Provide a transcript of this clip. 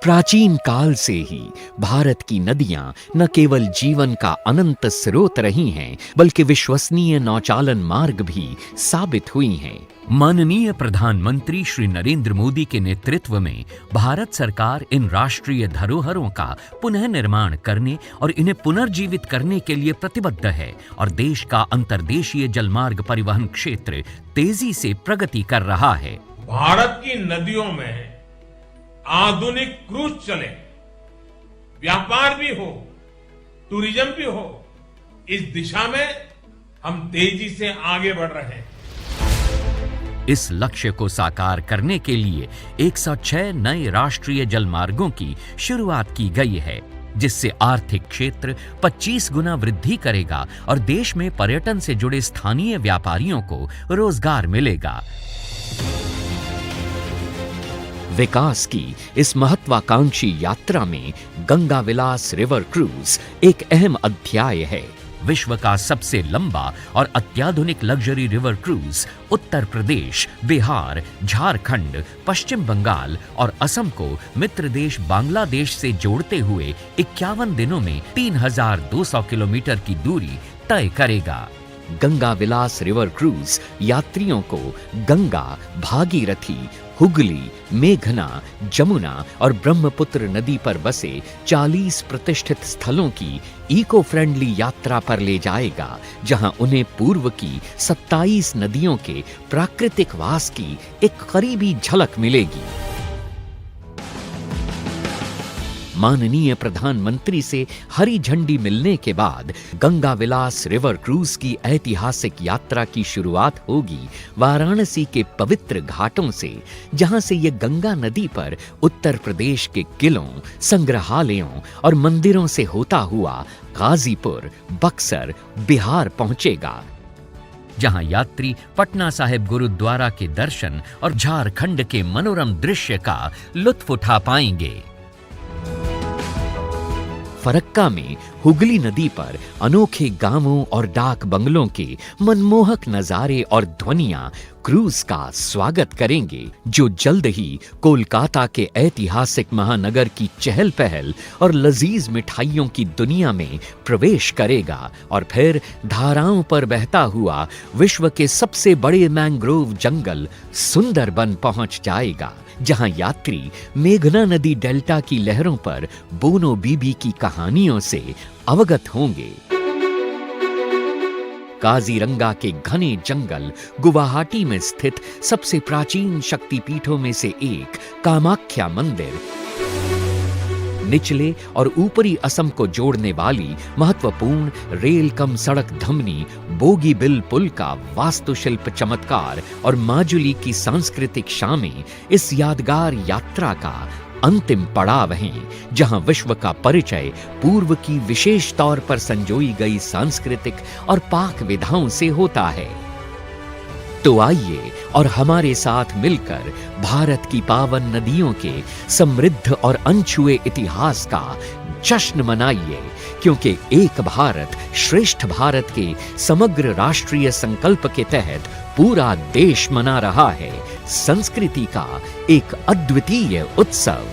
प्राचीन काल से ही भारत की नदियां न केवल जीवन का अनंत स्रोत रही हैं, बल्कि विश्वसनीय नौचालन मार्ग भी साबित हुई हैं। माननीय प्रधानमंत्री श्री नरेंद्र मोदी के नेतृत्व में भारत सरकार इन राष्ट्रीय धरोहरों का पुनः निर्माण करने और इन्हें पुनर्जीवित करने के लिए प्रतिबद्ध है और देश का अंतर्देशीय जलमार्ग परिवहन क्षेत्र तेजी से प्रगति कर रहा है। भारत की नदियों में आधुनिक क्रूज चले, व्यापार भी हो, टूरिज्म भी हो, इस दिशा में हम तेजी से आगे बढ़ रहे हैं। इस लक्ष्य को साकार करने के लिए 106 नए राष्ट्रीय जलमार्गों की शुरुआत की गई है, जिससे आर्थिक क्षेत्र 25 गुना वृद्धि करेगा और देश में पर्यटन से जुड़े स्थानीय व्यापारियों को रोजगार मिलेगा। विकास की इस महत्वाकांक्षी यात्रा में गंगा विलास रिवर क्रूज एक अहम अध्याय है। विश्व का सबसे लंबा और अत्याधुनिक luxury river cruise Uttar Pradesh, Bihar, Jharkhand, पश्चिम बंगाल और असम को मित्र देश बांग्लादेश से जोड़ते हुए 51 दिनों में 3200 किलोमीटर की दूरी तय करेगा। गंगा विलास रिवर क्रूज यात्रियों को गंगा, भागीरथी, हुगली, मेघना, जमुना और ब्रह्मपुत्र नदी पर बसे 40 प्रतिष्ठित स्थलों की इको फ्रेंडली यात्रा पर ले जाएगा, जहां उन्हें पूर्व की 27 नदियों के प्राकृतिक वास की एक करीबी झलक मिलेगी। माननीय प्रधानमंत्री से हरी झंडी मिलने के बाद गंगा विलास रिवर क्रूज की ऐतिहासिक यात्रा की शुरुआत होगी वाराणसी के पवित्र घाटों से, जहां से यह गंगा नदी पर उत्तर प्रदेश के किलों, संग्रहालयों और मंदिरों से होता हुआ गाजीपुर, बक्सर, बिहार पहुंचेगा, जहां यात्री पटना साहिब गुरुद्वारा के दर्शन और झारखंड के मनोरम दृश्य का लुत्फ उठा पाएंगे। फरक्का में हुगली नदी पर अनोखे गांवों और डाक बंगलों के मनमोहक नजारे और ध्वनियां क्रूज का स्वागत करेंगे, जो जल्द ही कोलकाता के ऐतिहासिक महानगर की चहल पहल और लजीज मिठाइयों की दुनिया में प्रवेश करेगा और फिर धाराओं पर बहता हुआ विश्व के सबसे बड़े मैंग्रोव जंगल सुंदरबन पहुंच जाएगा, जहां यात्री मेघना नदी डेल्टा की लहरों पर बोनो बीबी की कहानियों से अवगत होंगे। काजीरंगा के घने जंगल गुवाहाटी में स्थित सबसे प्राचीन शक्तिपीठों में से एक कामाख्या मंदिर, निचले और ऊपरी असम को जोड़ने वाली महत्वपूर्ण रेल कम सड़क धमनी बोगीबिल पुल का वास्तुशिल्प चमत्कार और माजुली की सांस्कृतिक शामें इस यादगार यात्रा का अंतिम पड़ाव हैं, जहां विश्व का परिचय पूर्व की विशेष तौर पर संजोई गई सांस्कृतिक और पाक विधाओं से होता है। तो आइए और हमारे साथ मिलकर भारत की पावन नदियों के समृद्ध और अनछुए इतिहास का जश्न मनाइए, क्योंकि एक भारत श्रेष्ठ भारत के समग्र राष्ट्रीय संकल्प के तहत पूरा देश मना रहा है संस्कृति का एक अद्वितीय उत्सव।